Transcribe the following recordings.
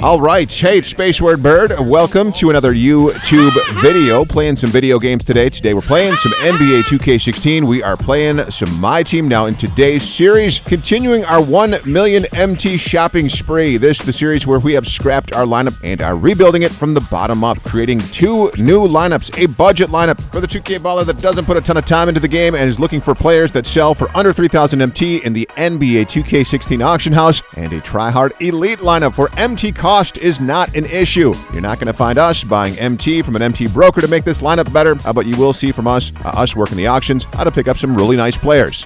All right, hey, Space Word Bird. Welcome to another YouTube video. Playing some video games today. Today we're playing some NBA 2K16. We are playing some MyTeam now in today's series, continuing our 1 million MT shopping spree. This is the series where we have scrapped our lineup and are rebuilding it from the bottom up, creating two new lineups, a budget lineup for the 2K baller that doesn't put a ton of time into the game and is looking for players that sell for under 3,000 MT in the NBA 2K16 auction house, and a tryhard elite lineup where MT cost is not an issue. You're not going to find us buying MT from an MT broker to make this lineup better, but you will see from us working the auctions, how to pick up some really nice players.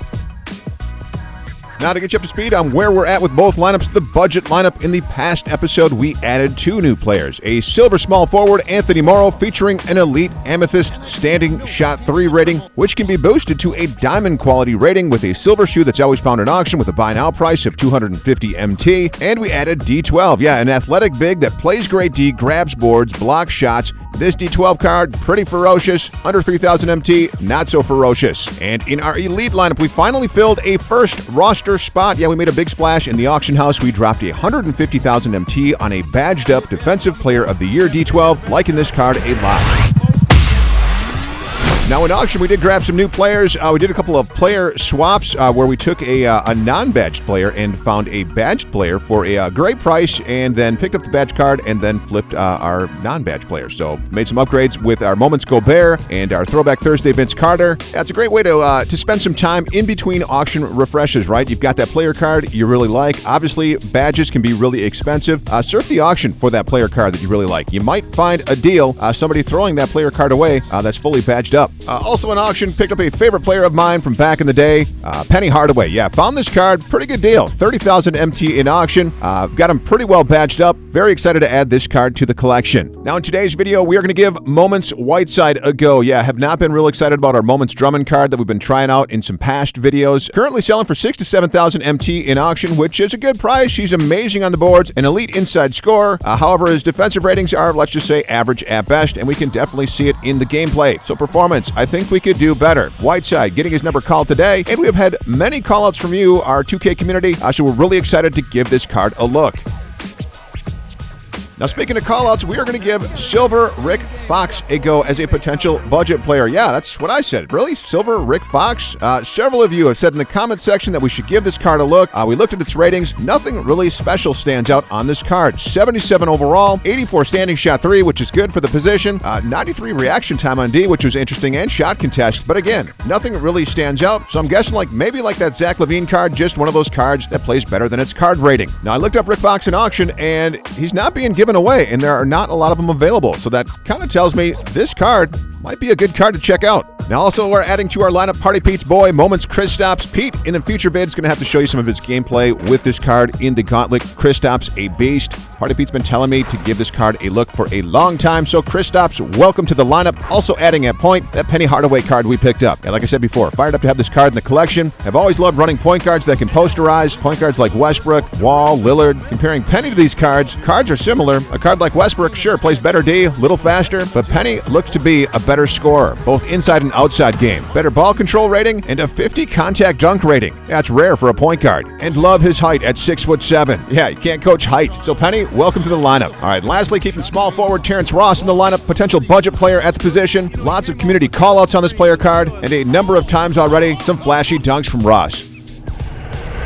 Now, to get you up to speed on where we're at with both lineups, the budget lineup. In the past episode, we added two new players. A silver small forward, Anthony Morrow, featuring an elite amethyst standing shot 3 rating, which can be boosted to a diamond quality rating with a silver shoe that's always found in auction with a buy now price of 250 MT. And we added D12, an athletic big that plays great D, grabs boards, blocks shots. This D12 card, pretty ferocious. Under 3,000 MT, not so ferocious. And in our elite lineup, we finally filled a first roster spot. We made a big splash in the auction house. We dropped 150,000 MT on a badged up Defensive Player of the Year D12, liking this card a lot. Now, in auction, we did grab some new players. We did a couple of player swaps where we took a non-badged player and found a badged player for a great price, and then picked up the badge card and then flipped our non-badged player. So made some upgrades with our Moments Gobert and our Throwback Thursday Vince Carter. That's a great way to spend some time in between auction refreshes, right? You've got that player card you really like. Obviously, badges can be really expensive. Surf the auction for that player card that you really like. You might find a deal, somebody throwing that player card away that's fully badged up. Also in auction, picked up a favorite player of mine from back in the day, Penny Hardaway. Found this card, pretty good deal. 30,000 MT in auction. I've got him pretty well badged up. Very excited to add this card to the collection. Now in today's video, we are going to give Moments Whiteside a go. Have not been real excited about our Moments Drummond card that we've been trying out in some past videos. Currently selling for 6,000 to 7,000 MT in auction, which is a good price. He's amazing on the boards, an elite inside scorer. However, his defensive ratings are, let's just say, average at best, and we can definitely see it in the gameplay. So performance, I think we could do better. Whiteside getting his number called today, and we have had many callouts from you, our 2K community, so we're really excited to give this card a look. Now, speaking of callouts, we are going to give Silver Rick Fox a go as a potential budget player. That's what I said. Really? Silver Rick Fox? Several of you have said in the comment section that we should give this card a look. We looked at its ratings. Nothing really special stands out on this card. 77 overall, 84 standing shot 3, which is good for the position. 93 reaction time on D, which was interesting, and shot contest. But again, nothing really stands out. So I'm guessing maybe like that Zach LaVine card, just one of those cards that plays better than its card rating. Now, I looked up Rick Fox in auction, and he's not being given away, and there are not a lot of them available. So that kind of tells me this card might be a good card to check out. Now, also, we're adding to our lineup Party Pete's boy, Moments Kristaps. Pete, in the future vids, going to have to show you some of his gameplay with this card in the Gauntlet. Kristaps, a beast. Party Pete's been telling me to give this card a look for a long time. So, Kristaps, welcome to the lineup. Also adding at point, that Penny Hardaway card we picked up. Like I said before, fired up to have this card in the collection. I've always loved running point guards that can posterize. Point guards like Westbrook, Wall, Lillard. Comparing Penny to these cards are similar. A card like Westbrook, sure, plays better D, a little faster, but Penny looks to be a better scorer, both inside and outside game. Better ball control rating and a 50 contact dunk rating. That's rare for a point guard. And love his height at 6'7". You can't coach height. So Penny, welcome to the lineup. All right, lastly, keeping small forward Terrence Ross in the lineup, potential budget player at the position. Lots of community callouts on this player card, and a number of times already, some flashy dunks from Ross.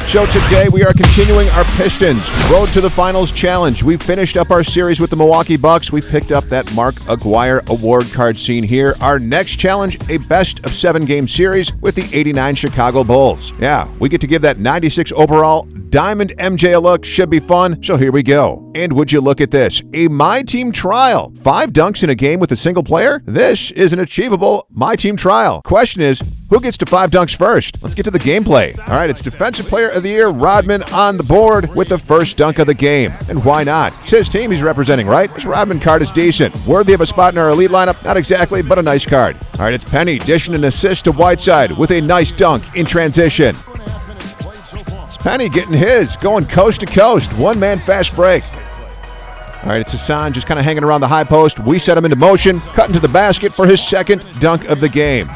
So today we are continuing our Pistons Road to the Finals challenge. We finished up our series with the Milwaukee Bucks. We picked up that Mark Aguirre award card seen here. Our next challenge, a best of 7 game series with the 89 Chicago Bulls. We get to give that 96 overall Diamond MJ a look. Should be fun. So here we go. And would you look at this? A MyTeam Trial. 5 dunks in a game with a single player? This is an achievable MyTeam Trial. Question is, who gets to 5 dunks first? Let's get to the gameplay. All right, it's Defensive Player of the Year, Rodman, on the board with the first dunk of the game. And why not? It's his team he's representing, right? This Rodman card is decent. Worthy of a spot in our elite lineup? Not exactly, but a nice card. All right, it's Penny dishing an assist to Whiteside with a nice dunk in transition. It's Penny getting his, going coast to coast. One-man fast break. All right, it's Hassan just kind of hanging around the high post. We set him into motion, cutting to the basket for his second dunk of the game.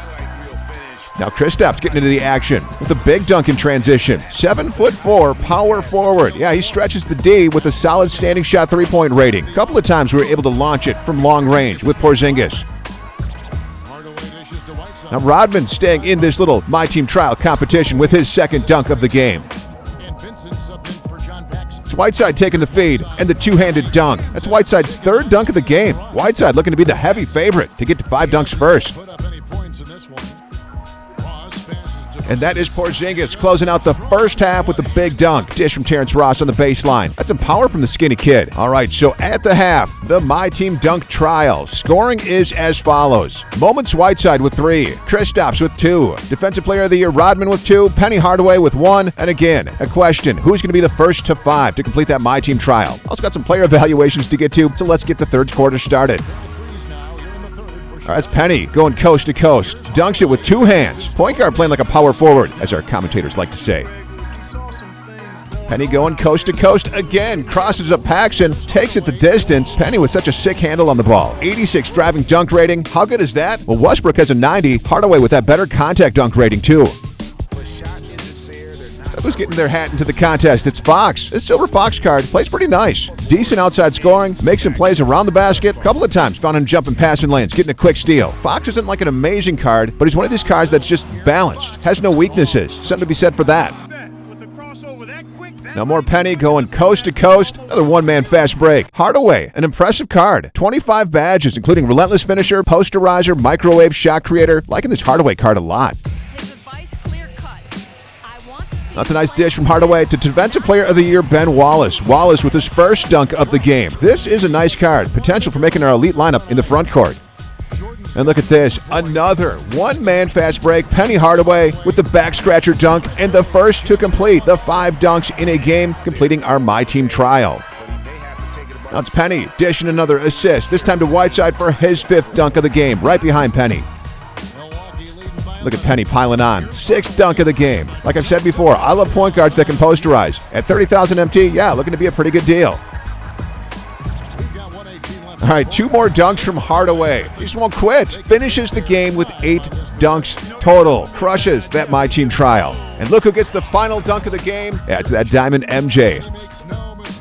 Now Kristaps getting into the action with a big dunk in transition. 7'4", power forward. Yeah, he stretches the D with a solid standing shot three-point rating. A couple of times we were able to launch it from long range with Porzingis. Now Rodman staying in this little MyTeam Trial competition with his second dunk of the game. It's Whiteside taking the feed and the two-handed dunk. That's Whiteside's third dunk of the game. Whiteside looking to be the heavy favorite to get to 5 dunks first. And that is Porzingis closing out the first half with the big dunk. Dish from Terrence Ross on the baseline. That's some power from the skinny kid. All right, so at the half, the MyTeam Dunk Trial. Scoring is as follows. Moments Whiteside with 3. Kristaps with 2. Defensive Player of the Year Rodman with 2. Penny Hardaway with 1. And again, a question. Who's going to be the first to 5 to complete that MyTeam Trial? Also got some player evaluations to get to, so let's get the third quarter started. All right, that's Penny going coast to coast. Dunks it with 2 hands. Point guard playing like a power forward, as our commentators like to say. Penny going coast to coast again. Crosses up Paxson. Takes it the distance. Penny with such a sick handle on the ball. 86 driving dunk rating. How good is that? Well, Westbrook has a 90. Hardaway with that better contact dunk rating, too. Who's getting their hat into the contest? It's Fox. This Silver Fox card plays pretty nice. Decent outside scoring, makes some plays around the basket. A couple of times found him jumping passing lanes, getting a quick steal. Fox isn't like an amazing card, but he's one of these cards that's just balanced. Has no weaknesses. Something to be said for that. Now more Penny going coast to coast. Another one-man fast break. Hardaway, an impressive card. 25 badges, including relentless finisher, posterizer, microwave shot creator. Liking this Hardaway card a lot. That's a nice dish from Hardaway to Defensive Player of the Year, Ben Wallace. Wallace with his first dunk of the game. This is a nice card. Potential for making our elite lineup in the front court. And look at this. Another one-man fast break. Penny Hardaway with the back scratcher dunk and the first to complete the 5 dunks in a game, completing our MyTeam Trial. Now it's Penny dishing another assist, this time to Whiteside for his 5th dunk of the game, right behind Penny. Look at Penny piling on. 6th dunk of the game. Like I've said before, I love point guards that can posterize. At 30,000 MT, yeah, looking to be a pretty good deal. All right, 2 more dunks from Hardaway. He just won't quit. Finishes the game with 8 dunks total. Crushes that MyTeam Trial. And look who gets the final dunk of the game. Yeah, it's that Diamond MJ.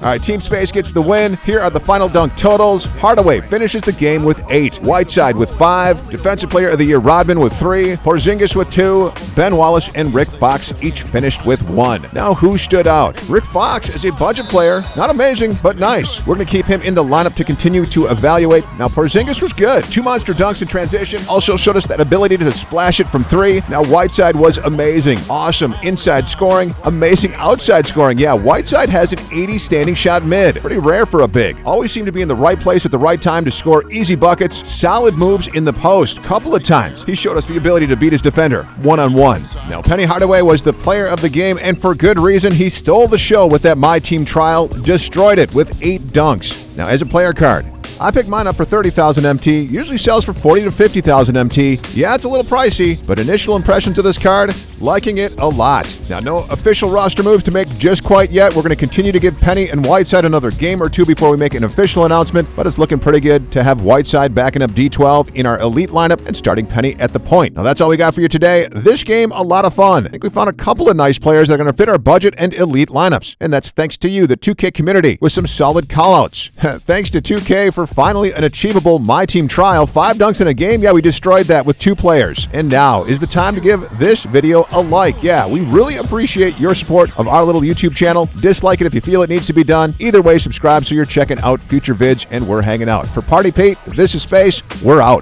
All right, Team Space gets the win. Here are the final dunk totals. Hardaway finishes the game with 8. Whiteside with 5. Defensive Player of the Year Rodman with 3. Porzingis with 2. Ben Wallace and Rick Fox each finished with 1. Now who stood out? Rick Fox is a budget player. Not amazing, but nice. We're going to keep him in the lineup to continue to evaluate. Now Porzingis was good. 2 monster dunks in transition. Also showed us that ability to splash it from 3. Now Whiteside was amazing. Awesome inside scoring. Amazing outside scoring. Yeah, Whiteside has an 80 standing shot mid. Pretty rare for a big. Always seem to be in the right place at the right time to score easy buckets. Solid moves in the post. Couple of times he showed us the ability to beat his defender one-on-one. Now Penny Hardaway was the player of the game, and for good reason. He stole the show with that MyTeam Trial. Destroyed it with 8 dunks. Now as a player card, I picked mine up for 30,000 MT, usually sells for 40 to 50,000 MT. Yeah, it's a little pricey, but initial impressions of this card, liking it a lot. Now, no official roster moves to make just quite yet. We're going to continue to give Penny and Whiteside another game or 2 before we make an official announcement, but it's looking pretty good to have Whiteside backing up D12 in our elite lineup and starting Penny at the point. Now, that's all we got for you today. This game, a lot of fun. I think we found a couple of nice players that are going to fit our budget and elite lineups, and that's thanks to you, the 2K community, with some solid callouts. Thanks to 2K for finally an achievable MyTeam Trial. 5 dunks in a game. Yeah, we destroyed that with 2 players. And now is the time to give this video a like. Yeah, we really appreciate your support of our little YouTube channel. Dislike it if you feel it needs to be done. Either way, subscribe so you're checking out future vids and we're hanging out. For Party Pete, this is Space. We're out.